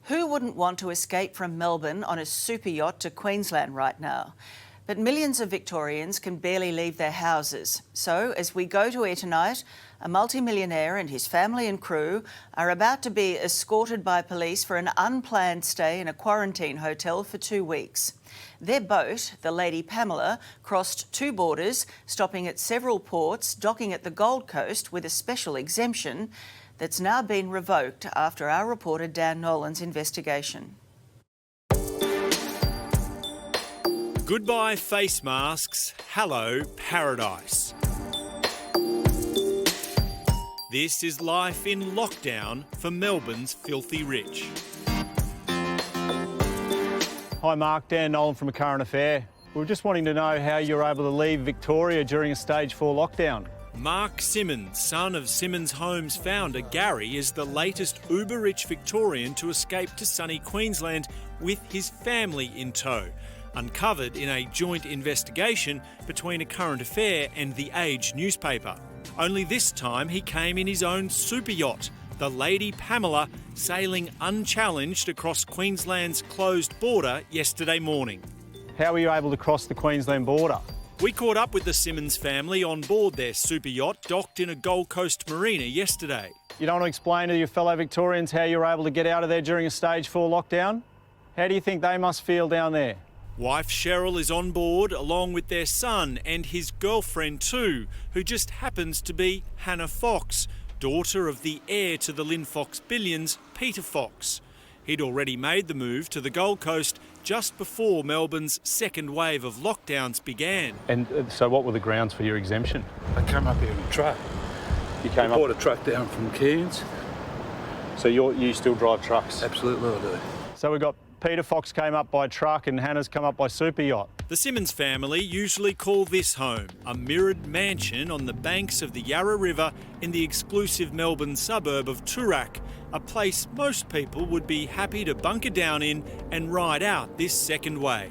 Who wouldn't want to escape from Melbourne on a super yacht to Queensland right now? But millions of Victorians can barely leave their houses. So, as we go to air tonight, a multimillionaire and his family and crew are about to be escorted by police for an unplanned stay in a quarantine hotel for 2 weeks. Their boat, the Lady Pamela, crossed 2 borders, stopping at several ports, docking at the Gold Coast with a special exemption that's now been revoked after our reporter Dan Nolan's investigation. Goodbye face masks, hello paradise. This is life in lockdown for Melbourne's filthy rich. Hi Mark, Dan Nolan from A Current Affair. We were just wanting to know how you were able to leave Victoria during a stage 4 lockdown. Mark Simmons, son of Simmons Homes founder Gary, is the latest uber-rich Victorian to escape to sunny Queensland with his family in tow, uncovered in a joint investigation between A Current Affair and The Age newspaper. Only this time he came in his own super yacht, the Lady Pamela, sailing unchallenged across Queensland's closed border yesterday morning. How were you able to cross the Queensland border? We caught up with the Simmons family on board their super yacht docked in a Gold Coast marina yesterday. You don't want to explain to your fellow Victorians how you were able to get out of there during a stage 4 lockdown? How do you think they must feel down there? Wife Cheryl is on board along with their son and his girlfriend too, who just happens to be Hannah Fox, daughter of the heir to the Linfox billions, Peter Fox. He'd already made the move to the Gold Coast just before Melbourne's second wave of lockdowns began. And so what were the grounds for your exemption? I came up here in a truck. You came I bought a truck down from Cairns. So you still drive trucks? Absolutely I do. So we've got Peter Fox came up by truck and Hannah's come up by super yacht. The Simmons family usually call this home a mirrored mansion on the banks of the Yarra River in the exclusive Melbourne suburb of Toorak, a place most people would be happy to bunker down in and ride out this second wave.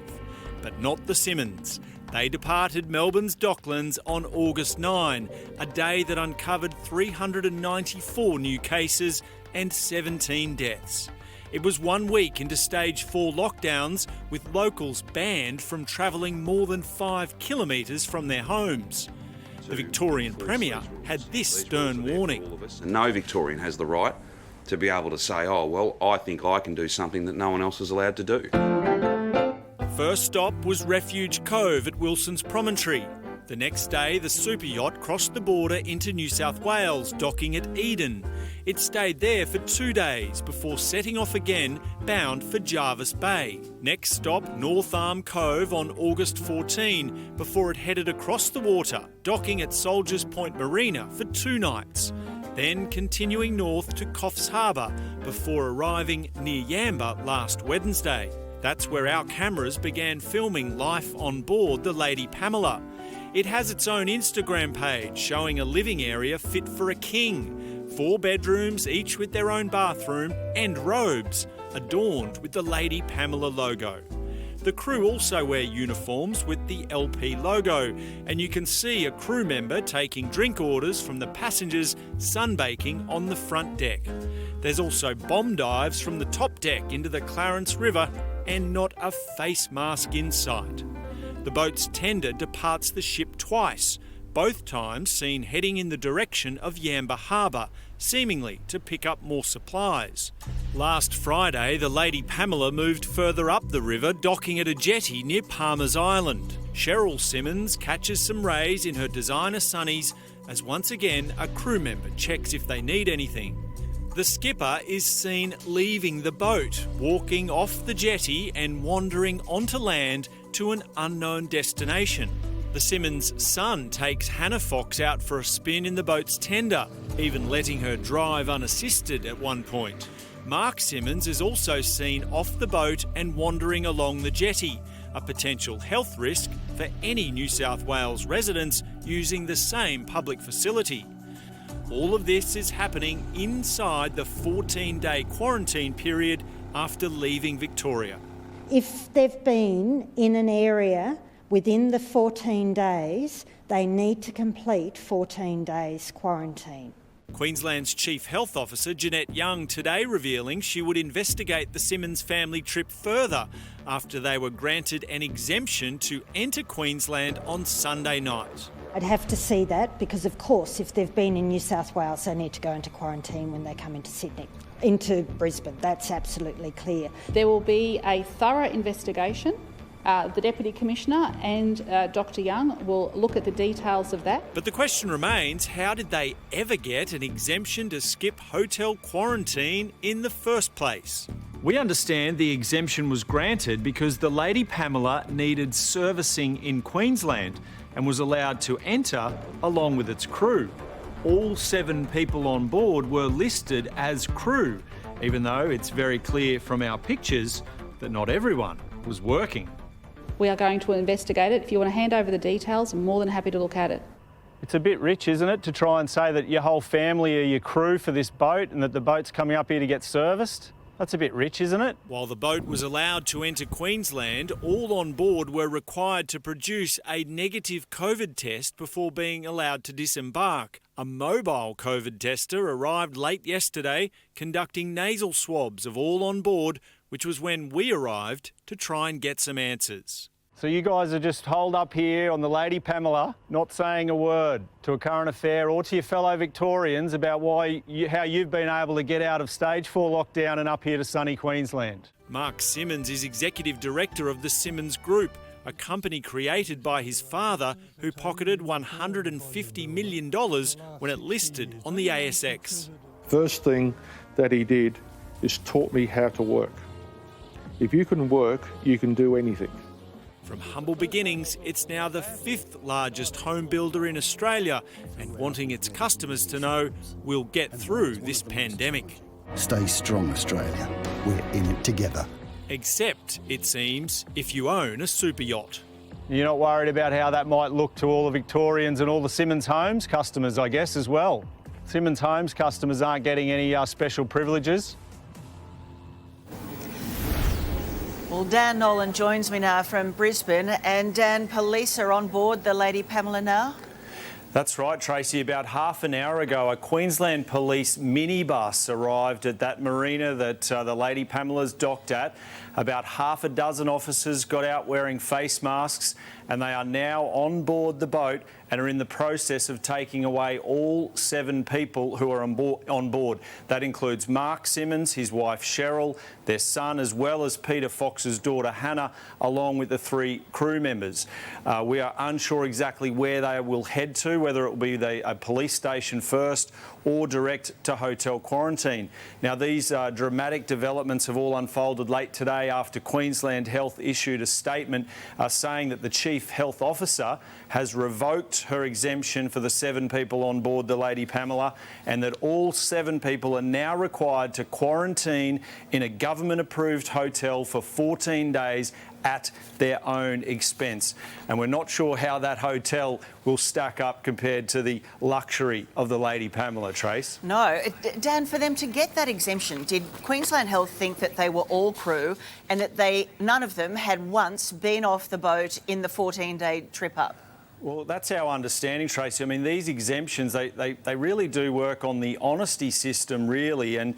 But not the Simmons. They departed Melbourne's Docklands on August 9, a day that uncovered 394 new cases and 17 deaths. It was 1 week into stage 4 lockdowns, with locals banned from travelling more than 5 kilometres from their homes. The Victorian Premier had this stern warning. No Victorian has the right to be able to say, oh, well, I think I can do something that no one else is allowed to do. First stop was Refuge Cove at Wilson's Promontory. The next day, the super yacht crossed the border into New South Wales, docking at Eden. It stayed there for 2 days before setting off again, bound for Jarvis Bay. Next stop, North Arm Cove on August 14, before it headed across the water, docking at Soldiers Point Marina for 2 nights. Then continuing north to Coffs Harbour, before arriving near Yamba last Wednesday. That's where our cameras began filming life on board the Lady Pamela. It has its own Instagram page showing a living area fit for a king. 4 bedrooms, each with their own bathroom and robes, adorned with the Lady Pamela logo. The crew also wear uniforms with the LP logo, and you can see a crew member taking drink orders from the passengers sunbaking on the front deck. There's also bomb dives from the top deck into the Clarence River, and not a face mask in sight. The boat's tender departs the ship twice, both times seen heading in the direction of Yamba Harbour, seemingly to pick up more supplies. Last Friday, the Lady Pamela moved further up the river, docking at a jetty near Palmer's Island. Cheryl Simmons catches some rays in her designer sunnies as once again a crew member checks if they need anything. The skipper is seen leaving the boat, walking off the jetty and wandering onto land to an unknown destination. The Simmons' son takes Hannah Fox out for a spin in the boat's tender, even letting her drive unassisted at one point. Mark Simmons is also seen off the boat and wandering along the jetty, a potential health risk for any New South Wales residents using the same public facility. All of this is happening inside the 14-day quarantine period after leaving Victoria. If they've been in an area within the 14 days, they need to complete 14 days quarantine. Queensland's Chief Health Officer Jeanette Young today revealing she would investigate the Simmons family trip further after they were granted an exemption to enter Queensland on Sunday night. I'd have to see that because, of course, if they've been in New South Wales, they need to go into quarantine when they come into Brisbane. That's absolutely clear. There will be a thorough investigation. The Deputy Commissioner and Dr Young will look at the details of that. But the question remains, how did they ever get an exemption to skip hotel quarantine in the first place? We understand the exemption was granted because the Lady Pamela needed servicing in Queensland and was allowed to enter along with its crew. All 7 people on board were listed as crew, even though it's very clear from our pictures that not everyone was working. We are going to investigate it. If you want to hand over the details, I'm more than happy to look at it. It's a bit rich, isn't it, to try and say that your whole family are your crew for this boat and that the boat's coming up here to get serviced? That's a bit rich, isn't it? While the boat was allowed to enter Queensland, all on board were required to produce a negative COVID test before being allowed to disembark. A mobile COVID tester arrived late yesterday, conducting nasal swabs of all on board, which was when we arrived to try and get some answers. So you guys are just holed up here on the Lady Pamela, not saying a word to a current affair or to your fellow Victorians about how you've been able to get out of stage 4 lockdown and up here to sunny Queensland. Mark Simmons is Executive Director of the Simmons Group, a company created by his father who pocketed $150 million when it listed on the ASX. First thing that he did is taught me how to work. If you can work, you can do anything. From humble beginnings, it's now the 5th largest home builder in Australia and wanting its customers to know we'll get through this pandemic. Stay strong, Australia. We're in it together. Except, it seems, if you own a super yacht. You're not worried about how that might look to all the Victorians and all the Simmons Homes customers, I guess, as well. Simmons Homes customers aren't getting any special privileges. Well, Dan Nolan joins me now from Brisbane. And Dan, police are on board the Lady Pamela now? That's right, Tracy. About half an hour ago, a Queensland Police minibus arrived at that marina that the Lady Pamela's docked at. About half a dozen officers got out wearing face masks and they are now on board the boat and are in the process of taking away all 7 people who are on board. That includes Mark Simmons, his wife Cheryl, their son, as well as Peter Fox's daughter Hannah, along with the 3 crew members. We are unsure exactly where they will head to, whether it will be a police station first or direct to hotel quarantine. Now, these dramatic developments have all unfolded late today after Queensland Health issued a statement saying that the Chief Health Officer has revoked her exemption for the 7 people on board the Lady Pamela and that all 7 people are now required to quarantine in a government-approved hotel for 14 days at their own expense. And we're not sure how that hotel will stack up compared to the luxury of the Lady Pamela, Trace. No. Dan, for them to get that exemption, did Queensland Health think that they were all crew and that none of them had once been off the boat in the 14-day trip up? Well, that's our understanding, Tracy. I mean, these exemptions, they really do work on the honesty system, really. And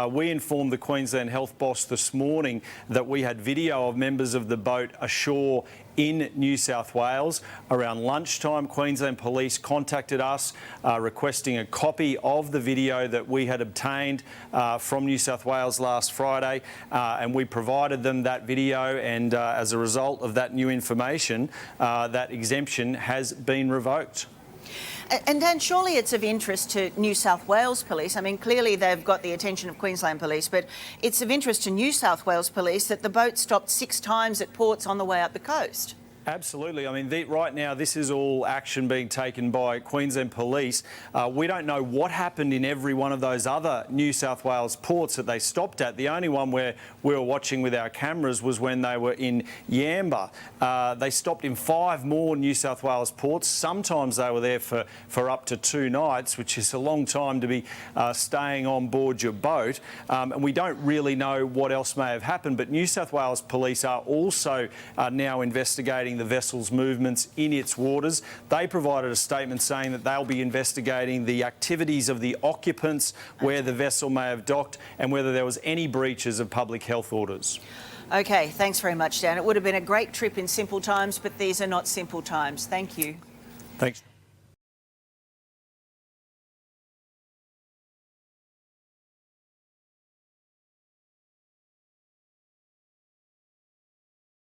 we informed the Queensland Health boss this morning that we had video of members of the boat ashore in New South Wales. Around lunchtime, Queensland Police contacted us requesting a copy of the video that we had obtained from New South Wales last Friday, and we provided them that video, and as a result of that new information, that exemption has been revoked. And Dan, surely it's of interest to New South Wales Police. I mean, clearly they've got the attention of Queensland Police, but it's of interest to New South Wales Police that the boat stopped 6 times at ports on the way up the coast. Absolutely. I mean, right now, this is all action being taken by Queensland Police. We don't know what happened in every one of those other New South Wales ports that they stopped at. The only one where we were watching with our cameras was when they were in Yamba. They stopped in 5 more New South Wales ports. Sometimes they were there for up to 2 nights, which is a long time to be staying on board your boat. And we don't really know what else may have happened. But New South Wales Police are also now investigating investigating the vessel's movements in its waters. They provided a statement saying that they'll be investigating the activities of the occupants, where the vessel may have docked and whether there was any breaches of public health orders. OK, thanks very much, Dan. It would have been a great trip in simple times, but these are not simple times. Thank you. Thanks.